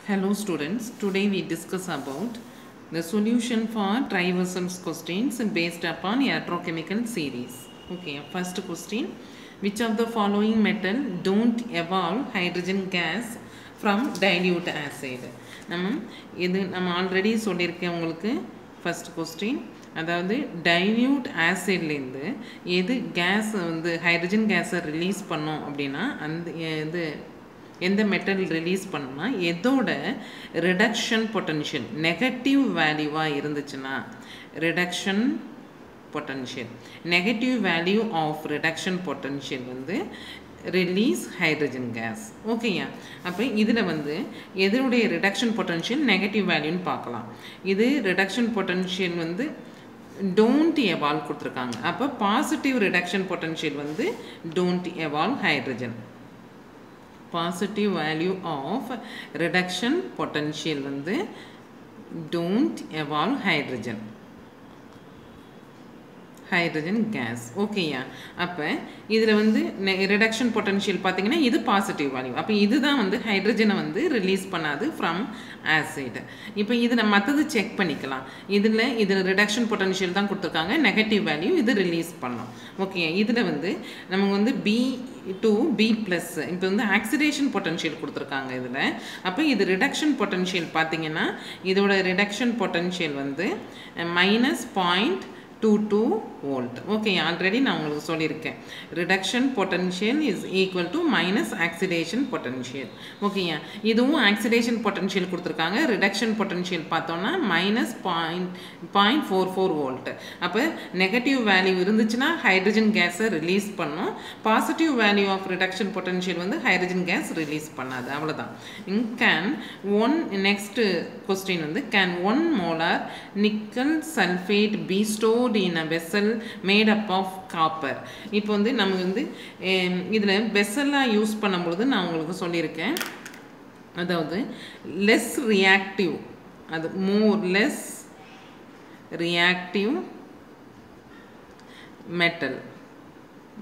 Hello students, today we discuss about the solution for triversals questions based upon electrochemical series. Okay, first question, which of the following metal don't evolve hydrogen gas from dilute acid? நம்ம already சொல்லியிருக்கேன் உங்களுக்கு first question. அதாவது dilute ஆசிட்லேருந்து எது case வந்து hydrogen கேஸை release பண்ணோம் அப்படின்னா அந்த இது எந்த மெட்டல் ரிலீஸ் பண்ணோம்னா எதோட ரிடக்ஷன் பொட்டன்ஷியல் நெகட்டிவ் வேல்யூவாக இருந்துச்சுன்னா reduction potential negative value of reduction potential வந்து ரிலீஸ் ஹைட்ரஜன் கேஸ். ஓகேயா, அப்போ இதில் வந்து எதனுடைய ரிடக்ஷன் பொட்டன்ஷியல் நெகட்டிவ் வேல்யூன்னு பார்க்கலாம். இது ரிடக்ஷன் பொட்டன்ஷியல் வந்து don't evolve கொடுத்துருக்காங்க. அப்போ பாசிட்டிவ் ரிடக்ஷன் பொட்டன்ஷியல் வந்து don't evolve hydrogen. Positive value of reduction potential வந்து don't evolve ஹைட்ரஜன் கேஸ். ஓகேயா, அப்போ இதில் வந்து ரிடக்ஷன் பொட்டன்ஷியல் பார்த்தீங்கன்னா இது பாசிட்டிவ் வேல்யூ. அப்போ இதுதான் வந்து ஹைட்ரஜனை வந்து ரிலீஸ் பண்ணாது ஃப்ரம் ஆசிட். இப்போ இது நம்ம மற்றது செக் பண்ணிக்கலாம். இதில் ரிடக்ஷன் பொட்டன்ஷியல் தான் கொடுத்துருக்காங்க, நெகட்டிவ் வேல்யூ இது ரிலீஸ் பண்ணோம். ஓகே, இதில் வந்து நமக்கு வந்து B2B+, இப்போ வந்து ஆக்சிடேஷன் பொட்டன்ஷியல் கொடுத்துருக்காங்க இதில். அப்போ இது ரிடக்ஷன் பொட்டன்ஷியல் பார்த்தீங்கன்னா இதோட ரிடக்ஷன் பொட்டன்ஷியல் வந்து -0.22 volt. ஓகே, ஆல்ரெடி நான் உங்களுக்கு சொல்லியிருக்கேன் reduction potential is equal to minus oxidation potential. ஓகேயா, இதுவும் ஆக்சிடேஷன் பொட்டன்ஷியல் கொடுத்துருக்காங்க. ரிடக்ஷன் பொட்டன்ஷியல் பார்த்தோன்னா -0.44 volt. அப்போ நெகட்டிவ் வேல்யூ இருந்துச்சுன்னா ஹைட்ரஜன் கேஸை ரிலீஸ் பண்ணும், positive value of reduction potential வந்து ஹைட்ரஜன் கேஸ் ரிலீஸ் பண்ணாது. அவ்வளோதான். நெக்ஸ்ட் கொஸ்டின் வந்து can 1 molar nickel sulphate be stored in a vessel made up of copper? இப்போ வந்து நம்ம வந்து இதில் வெசலாக யூஸ் பண்ணும்பொழுது நான் உங்களுக்கு சொல்லியிருக்கேன், அதாவது லெஸ் ரியாக்டிவ், அது லெஸ் ரியாக்டிவ்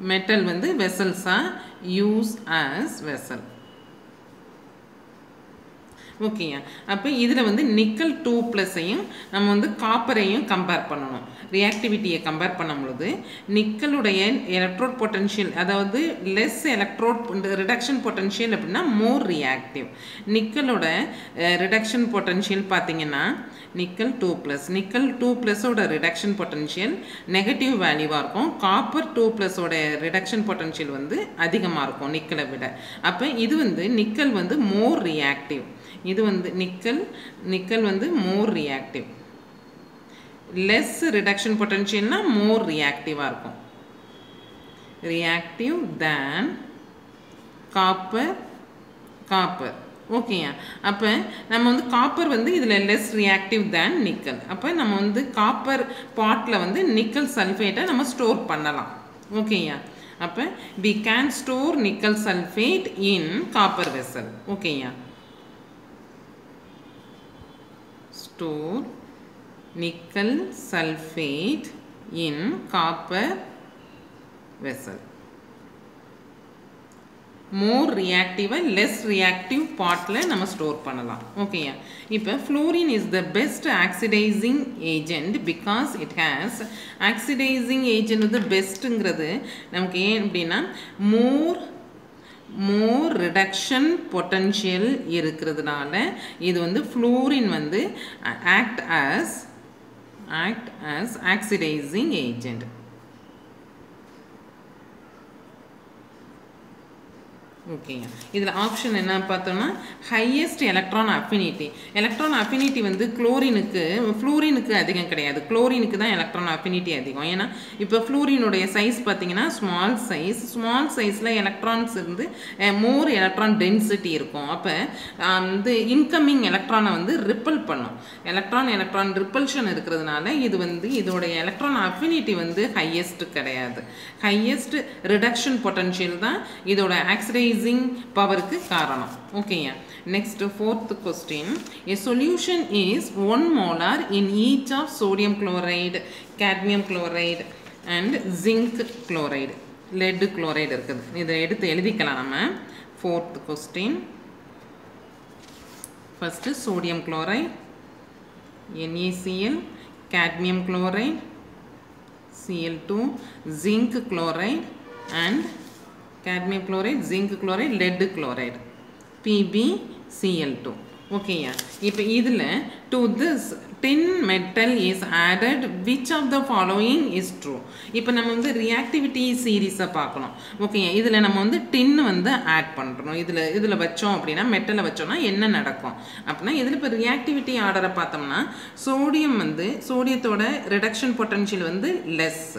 மெட்டல் வந்து வெசல்ஸாக யூஸ் ஆஸ் வெசல். ஓகேயா, அப்போ இதில் வந்து நிக்கல் 2+ஐயும் நம்ம வந்து காப்பரையும் கம்பேர் பண்ணணும். ரியாக்டிவிட்டியை கம்பேர் பண்ணும்பொழுது நிக்கலுடைய எலக்ட்ரோட் பொட்டன்ஷியல், அதாவது லெஸ் எலக்ட்ரோட் ரிடக்ஷன் பொட்டன்ஷியல் அப்படின்னா மோர் ரியாக்டிவ். நிக்கலோட ரிடக்ஷன் பொட்டன்ஷியல் பார்த்தீங்கன்னா நிக்கல் 2+ஓட ரிடக்ஷன் பொட்டன்ஷியல் நெகட்டிவ் வேல்யூவாக இருக்கும். காப்பர் 2+ஓட ரிடக்ஷன் பொட்டன்ஷியல் வந்து அதிகமாக இருக்கும் நிக்கலை விட. அப்போ இது வந்து நிக்கல் வந்து மோர் ரியாக்டிவ், இது வந்து நிக்கல் வந்து மோர் ரியாக்டிவ். லெஸ் ரிடக்ஷன் பொட்டன்ஷியல்னா மோர் ரியாக்டிவாக இருக்கும், ரியாக்டிவ் தேன் காப்பர். ஓகேயா, அப்போ நம்ம வந்து காப்பர் வந்து இதில் லெஸ் ரியாக்டிவ் தேன் நிக்கல். அப்போ நம்ம வந்து காப்பர் பாட்டில் வந்து நிக்கல் சல்ஃபேட்டை நம்ம ஸ்டோர் பண்ணலாம். ஓகேயா, அப்போ we can store nickel sulfate in copper vessel. ஓகேயா, store nickel sulfate in copper vessel. More ரியாக்டிவை லெஸ் ரியாக்டிவ் பாட்டில் நம்ம ஸ்டோர் பண்ணலாம். ஓகேயா, இப்போ fluorine is the best oxidising agent because it has oxidising agent வந்து பெஸ்ட்டுங்கிறது நமக்கு ஏன் அப்படின்னா மோர் ரிடக்ஷன் பொட்டன்ஷியல் இருக்கிறதுனால இது வந்து ஃப்ளோரின் வந்து ஆக்ட் ஆஸ் ஆக்சிடைசிங் ஏஜென்ட். ஓகேங்க, இதில் ஆப்ஷன் என்ன பார்த்தோம்னா ஹையஸ்ட் எலக்ட்ரான் அஃபினிட்டி வந்து ஃப்ளூரினுக்கு அதிகம் கிடையாது, குளோரினுக்கு தான் எலக்ட்ரான் அஃபினிட்டி அதிகம். ஏன்னா இப்போ ஃப்ளூரினுடைய சைஸ் பார்த்தீங்கன்னா ஸ்மால் சைஸில் எலக்ட்ரான்ஸ் இருந்து மோர் எலக்ட்ரான் டென்சிட்டி இருக்கும். அப்போ வந்து இன்கமிங் எலக்ட்ரானை வந்து ரிப்பல் பண்ணும். எலக்ட்ரான் ரிப்பல்ஷன் இருக்கிறதுனால இது வந்து இதோடைய எலக்ட்ரான் அஃபினிட்டி வந்து ஹையஸ்ட் கிடையாது. ஹையஸ்ட் ரிடக்ஷன் பொட்டன்ஷியல் தான் இதோட ஆக்சிடைசிங் பவருக்கு காரணம். ஓகேயா, next fourth question, a solution is 1 molar in each of sodium chloride, cadmium chloride and zinc chloride. lead chloride இருக்குது, இதை எடுத்து எழுதிக்கலாம் நம்ம. Fourth question, First sodium chloride, NaCl, cadmium chloride, Cl2, zinc chloride and cadmium chloride, zinc chloride, lead chloride, PbCl2. Okay, yeah. If to this tin metal is added, which of the following is true? இப்போ நம்ம வந்து reactivity series பார்க்கணும். Okay, இதில் நம்ம வந்து tin வந்து add பண்ணுறோம். இதில் வச்சோம் அப்படின்னா மெட்டலை வச்சோம்னா என்ன நடக்கும் அப்படின்னா, இதில் இப்போ reactivity ஆர்டரை பார்த்தோம்னா சோடியம் வந்து சோடியத்தோட ரிடக்ஷன் பொட்டன்ஷியல் வந்து லெஸ்.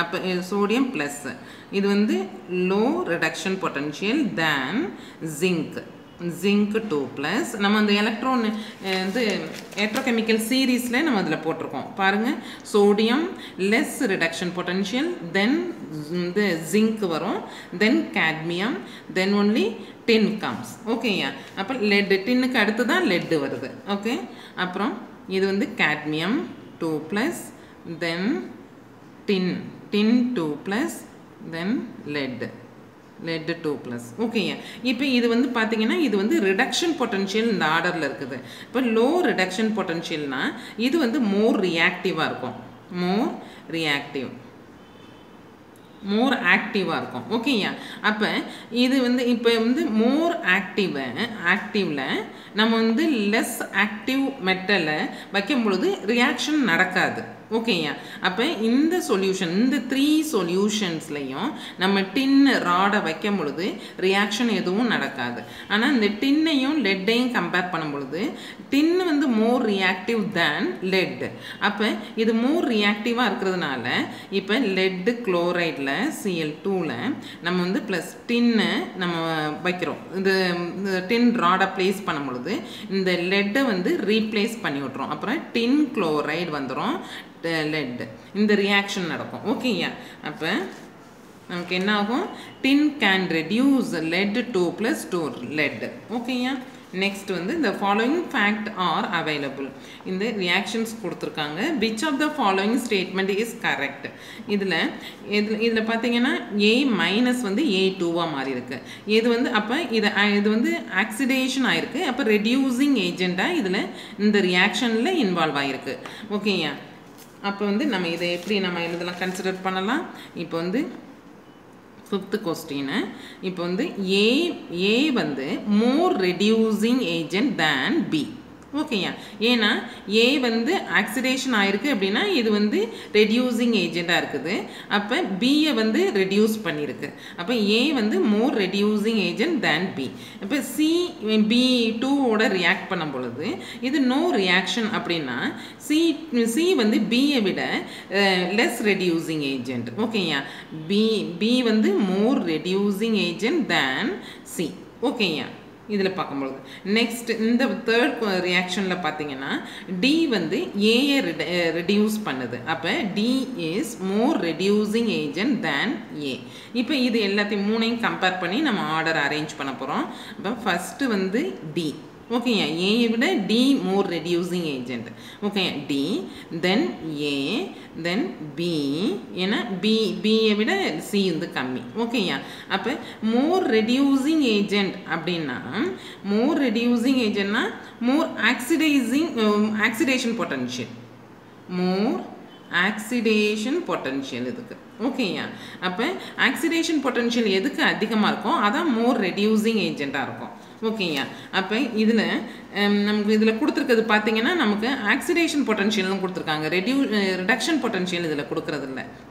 அப்போ சோடியம் ப்ளஸ், இது வந்து லோ ரிடக்ஷன் பொட்டன்ஷியல் தேன் ஜிங்க். zinc 2 plus நம்ம அந்த எலக்ட்ரான் வந்து எலக்ட்ரோகெமிக்கல் சீரீஸில் நம்ம அதில் போட்டிருக்கோம் பாருங்கள். சோடியம் லெஸ் ரிடக்ஷன் பொட்டன்ஷியல், தென் இந்த ஜிங்க் வரும், தென் கேட்மியம், தென் ஒன்லி டின் கம்ஸ். ஓகேயா, அப்போ லெட், டின்னுக்கு அடுத்து தான் லெட்டு வருது. ஓகே, அப்புறம் இது வந்து கேட்மியம் 2 plus, தென் டின் 2 plus, தென் லெட் 2 plus. ஓகே, இப்போ இது வந்து பார்த்தீங்கன்னா இது வந்து ரிடக்ஷன் பொட்டன்ஷியல் இந்த ஆர்டரில் இருக்குது. இப்போ லோ ரிடக்ஷன் பொட்டன்ஷியல்னா இது வந்து மோர் ரியாக்டிவாக இருக்கும், மோர் ஆக்டிவாக இருக்கும். ஓகேயா, அப்போ இது வந்து இப்போ வந்து மோர் ஆக்டிவில் நம்ம வந்து லெஸ் ஆக்டிவ் மெட்டலை வைக்கும் பொழுது ரியாக்ஷன் நடக்காது. ஓகேயா, அப்போ இந்த சொல்யூஷன், இந்த 3 சொல்யூஷன்ஸ்லையும் நம்ம டின் ராடை வைக்கும் பொழுது ரியாக்ஷன் எதுவும் நடக்காது. ஆனால் இந்த டின்னையும் லெட்டையும் கம்பேர் பண்ணும் பொழுது டின் வந்து மோர் ரியாக்டிவ் தேன் லெட். அப்போ இது மோர் ரியாக்டிவாக இருக்கிறதுனால இப்போ லெட்டு குளோரைடில் Cl2ல் நம்ம வந்து ப்ளஸ் டின்னு நம்ம வைக்கிறோம். இந்த டின் ராடை ப்ளேஸ் பண்ணும் பொழுது இந்த லெட்டை வந்து ரீப்ளேஸ் பண்ணி விட்றோம். அப்புறம் டின் குளோரைடு வந்துடும், lead. இந்த ரியாக்ஷன் நடக்கும். ஓகேயா, அப்போ நமக்கு என்ன ஆகும், tin can reduce lead 2 plus 2 lead. ஓகேயா, நெக்ஸ்ட் வந்து இந்த ஃபாலோயிங் ஃபேக்ட் ஆர் அவைலபிள். இந்த ரியாக்ஷன்ஸ் கொடுத்துருக்காங்க. Which of the following statement is correct? இதில் பார்த்தீங்கன்னா A மைனஸ் வந்து A2வாக மாறி இருக்கு. இது வந்து அப்போ இது வந்து ஆக்சிடேஷன் ஆயிருக்கு. அப்போ ரெடியூசிங் ஏஜெண்டாக இதில் இந்த ரியாக்ஷனில் இன்வால்வ் ஆகிருக்கு. ஓகேயா, அப்போ வந்து நம்ம இதை எப்படி நம்ம இதெல்லாம் கன்சிடர் பண்ணலாம்? இப்போ வந்து 5th கொஸ்டின், இப்போ வந்து ஏ வந்து மோர் ரெடியூசிங் ஏஜென்ட் தேன் பி. ஓகேயா, ஏன்னா ஏ வந்து ஆக்சிடேஷன் ஆயிருக்கு அப்படின்னா இது வந்து ரெடியூசிங் ஏஜெண்டாக இருக்குது. அப்போ பியை வந்து ரெடியூஸ் பண்ணியிருக்கு. அப்போ ஏ வந்து மோர் ரெடியூசிங் ஏஜென்ட் தேன் பி. இப்போ B2ஓட ரியாக்ட் பண்ணும் பொழுது இது நோ ரியாக்ஷன் அப்படின்னா சி வந்து பியை விட லெஸ் ரெடியூசிங் ஏஜென்ட். ஓகேயா, பி வந்து மோர் ரெடியூசிங் ஏஜென்ட் தேன் சி. ஓகேயா, இதில் பார்க்கும்பொழுது நெக்ஸ்ட் இந்த தேர்ட் ரியாக்ஷனில் பார்த்தீங்கன்னா டி வந்து ஏயை ரெடியூஸ் பண்ணுது. அப்போ D is more reducing agent than A. இப்போ இது எல்லாத்தையும் மூணையும் கம்பேர் பண்ணி நம்ம ஆர்டர் அரேஞ்ச் பண்ண போகிறோம். அப்போ ஃபஸ்ட்டு வந்து டி. ஓகேயா, ஏயை விட டி மோர் ரெடியூசிங் ஏஜென்ட். ஓகே, டி, தென் ஏ, தென் பி. ஏன்னா பியை விட சி வந்து கம்மி. ஓகேயா, அப்போ மோர் ரெடியூசிங் ஏஜென்ட் அப்படின்னா மோர் ரெடியூசிங் ஏஜென்ட்னா மோர் ஆக்சிடேஷன் பொட்டன்ஷியல், மோர் ஆக்சிடேஷன் பொட்டன்ஷியல் இதுக்கு. ஓகேயா, அப்போ ஆக்சிடேஷன் பொட்டன்ஷியல் எதுக்கு அதிகமாக இருக்கும் அதான் மோர் ரெடியூசிங் ஏஜெண்ட்டாக இருக்கும். ஓகேயா, அப்போ இதில் நமக்கு இதில் கொடுத்துருக்கிறது பார்த்தீங்கன்னா நமக்கு ஆக்சிடேஷன் பொட்டன்ஷியல்னு கொடுத்துருக்காங்க. ரிடக்ஷன் பொட்டன்ஷியல் இதில்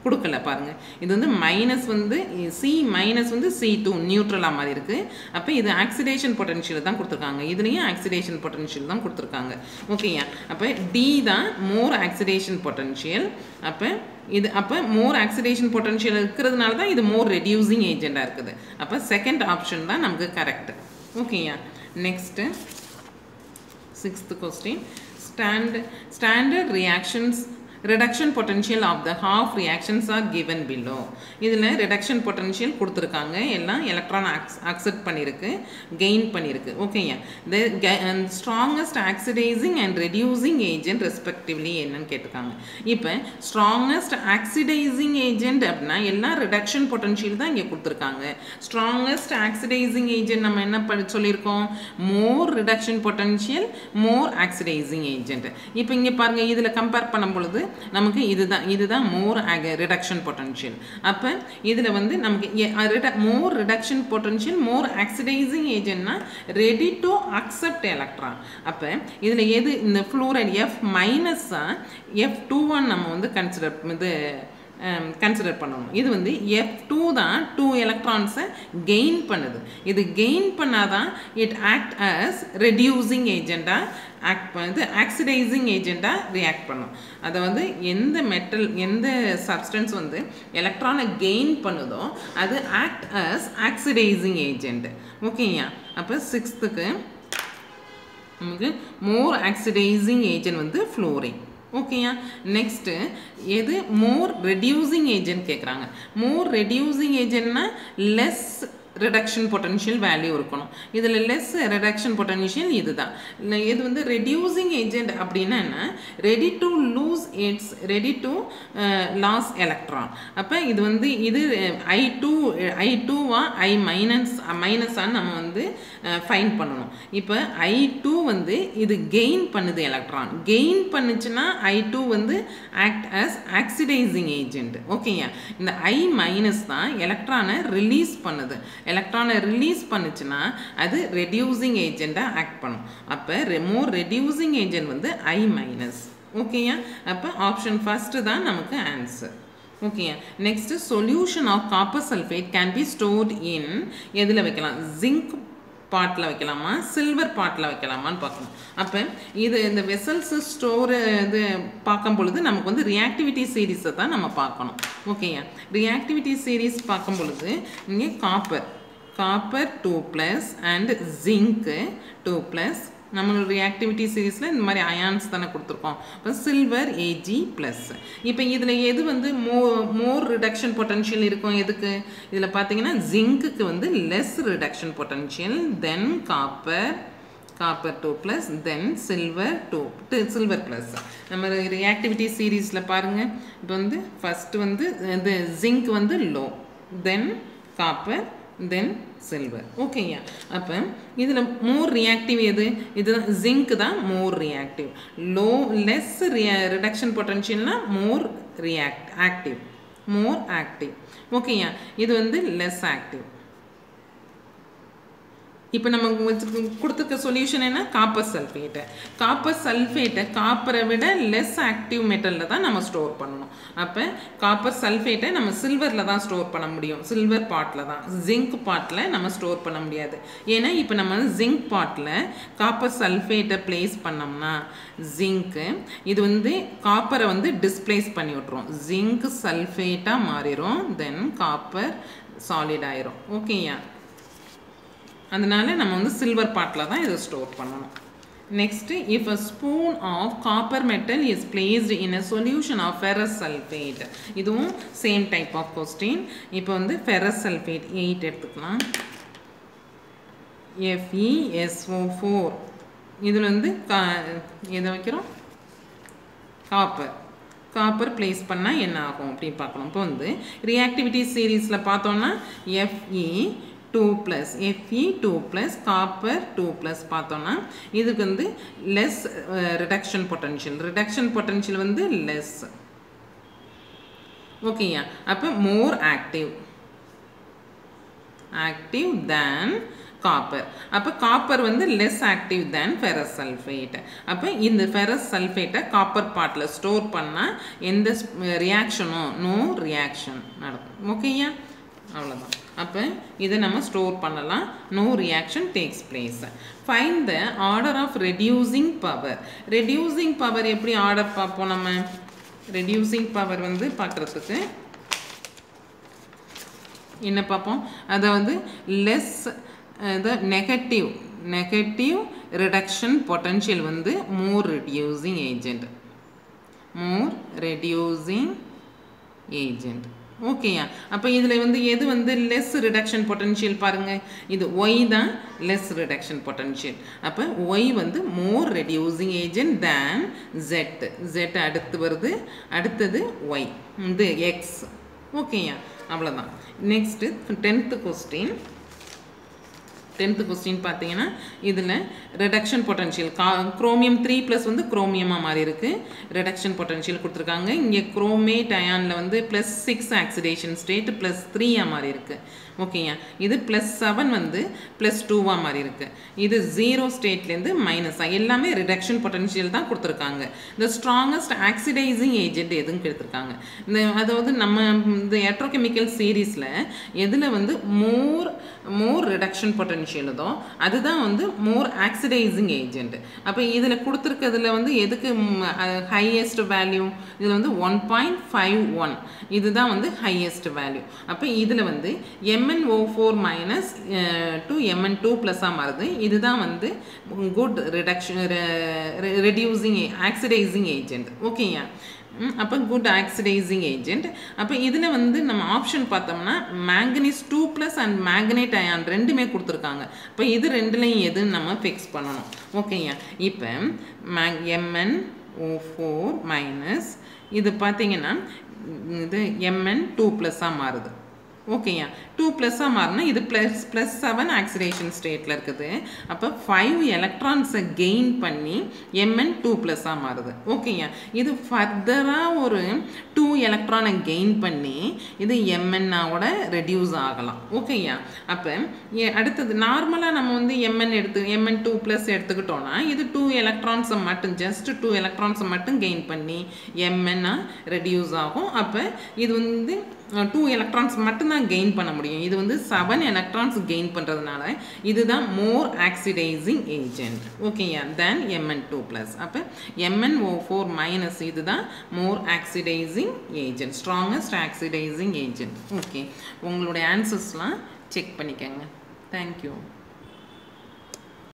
கொடுக்கல பாருங்கள். இது வந்து மைனஸ் வந்து சி மைனஸ் வந்து C2 நியூட்ரலாக மாதிரி இருக்குது. அப்போ இது ஆக்சிடேஷன் பொட்டன்ஷியல் தான் கொடுத்துருக்காங்க. இதுலேயும் ஆக்சிடேஷன் பொட்டன்ஷியல் தான் கொடுத்துருக்காங்க. ஓகேயா, அப்போ டி தான் மோர் ஆக்சிடேஷன் பொட்டன்ஷியல். அப்போ மோர் ஆக்சிடேஷன் பொட்டன்ஷியல் இருக்கிறதுனால தான் இது மோர் ரெடியூசிங் ஏஜெண்டாக இருக்குது. அப்போ செகண்ட் ஆப்ஷன் தான் நமக்கு கரெக்ட். ஓகேயா, next 6th question, standard reactions reduction potential of the half reactions are given below. இதில் reduction potential கொடுத்துருக்காங்க, எல்லாம் electron accept பண்ணிருக்கு, gain பண்ணிருக்கு. ஓகேயா, the strongest oxidizing and reducing agent respectively என்னன்னு கேட்டிருக்காங்க. இப்போ strongest oxidizing agent அப்படின்னா எல்லாம் reduction potential தான் இங்கே கொடுத்துருக்காங்க. strongest oxidizing agent நம்ம என்ன சொல்லியிருக்கோம், more reduction potential, more oxidizing agent. இப்போ இங்கே பாருங்க, இதில் கம்பேர் பண்ணும் பொழுது நமக்கு இதுதான் more reduction potential. அப்போ இதில் வந்து நமக்கு more reduction potential, more oxidizing agentனா ready to accept electron. அப்போ இதில் எது இந்த fluoride F minus F21 நம்ம வந்து கன்சிடர் பண்ணணும். இது வந்து F2 தான் 2 எலக்ட்ரான்ஸை கெயின் பண்ணுது. இது கெயின் பண்ணாதான் இட் ஆக்ட் as ரெடியூசிங் ஏஜெண்டாக ஆக்ட் பண்ணுது, ஆக்சிடைசிங் ஏஜெண்டாக ரியாக்ட் பண்ணும். அதை வந்து எந்த சப்ஸ்டன்ஸ் வந்து எலக்ட்ரானை கெயின் பண்ணுதோ அது ஆக்ட் as ஆக்சிடைசிங் ஏஜெண்ட். ஓகேயா, அப்போ 6th நமக்கு மோர் ஆக்சிடைசிங் ஏஜெண்ட் வந்து ஃப்ளோரின். ஓகேயா, நெக்ஸ்ட்டு எது மோர் ரெடியூசிங் ஏஜென்ட் கேட்குறாங்க. மோர் ரெடியூசிங் ஏஜென்ட்னா லெஸ் reduction potential value இருக்கணும். இதில் less reduction potential இதுதான். இது வந்து reducing agent அப்படின்னா என்ன, ready to lose its ready to loss electron. அப்போ இது வந்து இது I2வா I மைனஸான்னு நம்ம வந்து ஃபைண்ட் பண்ணணும். இப்போ I2 வந்து இது கெயின் பண்ணுது, எலக்ட்ரான் கெயின் பண்ணுச்சுன்னா I2 வந்து ஆக்ட் as ஆக்சிடைசிங் ஏஜென்ட். ஓகேயா, இந்த I மைனஸ் தான் எலக்ட்ரானை ரிலீஸ் பண்ணுது. எலக்ட்ரானை ரிலீஸ் பண்ணுச்சுன்னா அது ரெடியூசிங் ஏஜெண்டாக ஆக்ட் பண்ணும். அப்போ மோர் ரெடியூசிங் ஏஜென்ட் வந்து I மைனஸ். ஓகேயா, அப்போ ஆப்ஷன் ஃபஸ்ட்டு தான் நமக்கு ஆன்சர். ஓகேயா, next solution of copper sulphate can be stored in எதில் வைக்கலாம், ஜிங்க் பாட்டில் வைக்கலாமா, சில்வர் பாட்டில் வைக்கலாமான்னு பார்க்கணும். அப்போ இந்த வெசல்ஸ் ஸ்டோர் இது பார்க்கும் பொழுது நமக்கு வந்து ரியாக்டிவிட்டி சீரீஸை தான் நம்ம பார்க்கணும். ஓகேயா, ரியாக்டிவிட்டி சீரீஸ் பார்க்கும் பொழுது இங்கே காப்பர் 2+ அண்ட் ஜிங்க்கு 2+. நம்மளோட ரியாக்டிவிட்டி சீரீஸில் இந்த மாதிரி அயான்ஸ் தானே கொடுத்துருக்கோம். இப்போ சில்வர் Ag+. இப்போ இதில் எது வந்து மோர் ரிடக்ஷன் பொட்டன்ஷியல் இருக்கும், எதுக்கு இதில் பார்த்தீங்கன்னா ஜிங்க்குக்கு வந்து லெஸ் ரிடக்ஷன் பொட்டன்ஷியல், தென் காப்பர் 2+, தென் சில்வர் 2+. நம்ம ரியாக்டிவிட்டி சீரீஸில் பாருங்கள், இப்போ வந்து ஃபஸ்ட்டு வந்து இது ஜிங்க் வந்து low, then copper, then silver. ஓகேயா, அப்போ இதில் மோர் ரியாக்டிவ் எது, இதுதான் ஜிங்க் தான் மோர் ரியாக்டிவ். லெஸ் ரிடக்ஷன் பொட்டன்ஷியல்னா மோர் ஆக்டிவ். ஓகேயா, இது வந்து லெஸ் ஆக்டிவ். இப்போ நம்ம கொடுத்துருக்க சொல்யூஷன் என்ன, காப்பர் சல்ஃபேட்டை காப்பரை விட லெஸ் ஆக்டிவ் மெட்டலில் தான் நம்ம ஸ்டோர் பண்ணணும். அப்போ காப்பர் சல்ஃபேட்டை நம்ம சில்வரில் தான் ஸ்டோர் பண்ண முடியும், சில்வர் பாட்டில் தான். ஜிங்க் பாட்டில் நம்ம ஸ்டோர் பண்ண முடியாது. ஏன்னா இப்போ நம்ம ஜிங்க் பாட்டில் காப்பர் சல்ஃபேட்டை பிளேஸ் பண்ணோம்னா ஜிங்க்கு இது வந்து காப்பரை வந்து டிஸ்பிளேஸ் பண்ணி விட்ரும், ஜிங்க் சல்ஃபேட்டாக மாறிடும், தென் காப்பர் சாலிட் ஆயிரும். ஓகேயா, அதனால நம்ம வந்து சில்வர் பாட்டில் தான் இதை ஸ்டோர் பண்ணணும். Next, if a spoon of copper metal is placed in a solution of ferrous sulphate. இதுவும் சேம் டைப் ஆஃப் கொஸ்டின். இப்போ வந்து ஃபெரஸ் சல்ஃபேட் 8 எடுத்துக்கலாம். FeSO4 இதில் வந்து எதை வைக்கிறோம், காப்பர் பிளேஸ் பண்ணால் என்ன ஆகும் அப்படின்னு பார்க்கணும். இப்போ வந்து ரியாக்டிவிட்டி சீரீஸில் பார்த்தோன்னா Fe2+, காப்பர் 2+ பார்த்தோன்னா இதுக்கு வந்து லெஸ் ரிடக்ஷன் பொட்டன்ஷியல் வந்து லெஸ். ஓகேயா, அப்போ மோர் ஆக்டிவ் தேன் காப்பர். அப்போ காப்பர் வந்து லெஸ் ஆக்டிவ் தேன் ஃபெரஸ் சல்ஃபேட். அப்போ இந்த ஃபெரஸ் சல்ஃபேட்டை காப்பர் பாட்டில் ஸ்டோர் பண்ணால் எந்த ரியாக்ஷனும் நோ ரியாக்ஷன் நடக்கும். ஓகேயா, அவ்வளோதான். அப்போ இதை நம்ம ஸ்டோர் பண்ணலாம், no reaction takes place. Find the order of reducing power. எப்படி ஆர்டர் பார்ப்போம் நம்ம, ரெடியூசிங் பவர் வந்து பார்க்குறதுக்கு என்ன பார்ப்போம், அதாவது லெஸ் நெகட்டிவ் ரிடக்ஷன் பொட்டன்ஷியல் வந்து more reducing agent. more reducing agent. ஓகேயா, அப்போ இதில் வந்து எது வந்து லெஸ் ரிடக்ஷன் பொட்டன்ஷியல் பாருங்கள், இது ஒய் தான் லெஸ் ரிடக்ஷன் பொட்டன்ஷியல். அப்போ ஒய் வந்து மோர் ரெடியூசிங் ஏஜென்ட் தேன் ஜெட். ஜெட் அடுத்து வருது, அடுத்தது ஒய், இது எக்ஸ். ஓகேயா, அவ்வளோதான். Next 10th question. 10th question பார்த்தீங்கன்னா இதில் ரிடக்ஷன் பொட்டன்ஷியல் குரோமியம் 3+ வந்து குரோமியமாக மாறி இருக்குது, ரிடக்ஷன் பொட்டன்ஷியல் கொடுத்துருக்காங்க. இங்கே குரோமேட் அயானில் வந்து +6 ஆக்சிடேஷன் ஸ்டேட் +3 மாறி இருக்குது. ஓகேயா, இது +7 வந்து +2 மாறி இருக்குது. இது 0 ஸ்டேட்லேருந்து -, எல்லாமே ரிடக்ஷன் பொட்டன்ஷியல் தான் கொடுத்துருக்காங்க. இந்த ஸ்ட்ராங்கஸ்ட் ஆக்சிடைசிங் ஏஜென்ட் எதுன்னு கொடுத்துருக்காங்க. இந்த அதாவது நம்ம இந்த எலக்ட்ரோகெமிக்கல் சீரீஸில் எதில் வந்து மோர் ரிடக்ஷன் பொட்டன்ஷியலுதோ அதுதான் வந்து மோர் ஆக்சிடைசிங் ஏஜென்ட். அப்போ இதில் கொடுத்துருக்கிறதுல வந்து எதுக்கு ஹையஸ்ட் வேல்யூ, இதில் வந்து 1.51 இதுதான் வந்து ஹையஸ்ட் வேல்யூ. அப்போ இதில் வந்து MnO4- to Mn2+ மாறுது. இதுதான் வந்து good reduction reducing oxidising agent. ஓகேயா, அப்போ குட் ஆக்சிடைசிங் ஏஜென்ட். அப்போ இதில் வந்து நம்ம ஆப்ஷன் பார்த்தோம்னா மேங்கனீஸ் 2+ அண்ட் மேங்கனேட் அயான் ரெண்டுமே கொடுத்துருக்காங்க. இப்போ இது ரெண்டுலையும் எதுன்னு நம்ம ஃபிக்ஸ் பண்ணணும். ஓகேயா, இப்போ MnO4- இது பார்த்தீங்கன்னா இது Mn2+ மாறுது. ஓகேயா, 2+ மாறினா இது +7 ஆக்சிடேஷன் ஸ்டேட்டில் இருக்குது. அப்போ 5 எலக்ட்ரான்ஸை கெயின் பண்ணி Mn2+ மாறுது. ஓகேயா, இது ஃபர்தராக ஒரு 2 எலக்ட்ரானை கெயின் பண்ணி இது Mnஓட ரெடியூஸ் ஆகலாம். ஓகேயா, அப்போ அடுத்தது நார்மலாக நம்ம வந்து Mn2+ எடுத்துக்கிட்டோன்னா இது 2 எலக்ட்ரான்ஸை மட்டும் ஜஸ்ட் 2 எலக்ட்ரான்ஸை மட்டும் கெயின் பண்ணி Mn ரெடியூஸ் ஆகும். அப்போ இது வந்து 2 எலக்ட்ரான்ஸ் மட்டும்தான் கெயின் பண்ண முடியும். இது வந்து 7 எலக்ட்ரான்ஸ் கெயின் பண்ணுறதுனால இதுதான் மோர் ஆக்சிடைசிங் ஏஜென்ட். ஓகேயா, தேன் Mn2+. அப்போ MnO4- இதுதான் more oxidising agent, strongest oxidising agent. Okay, உங்களுடைய ஆன்சர்ஸ்லாம் செக் பண்ணிக்கோங்க. தேங்க்யூ.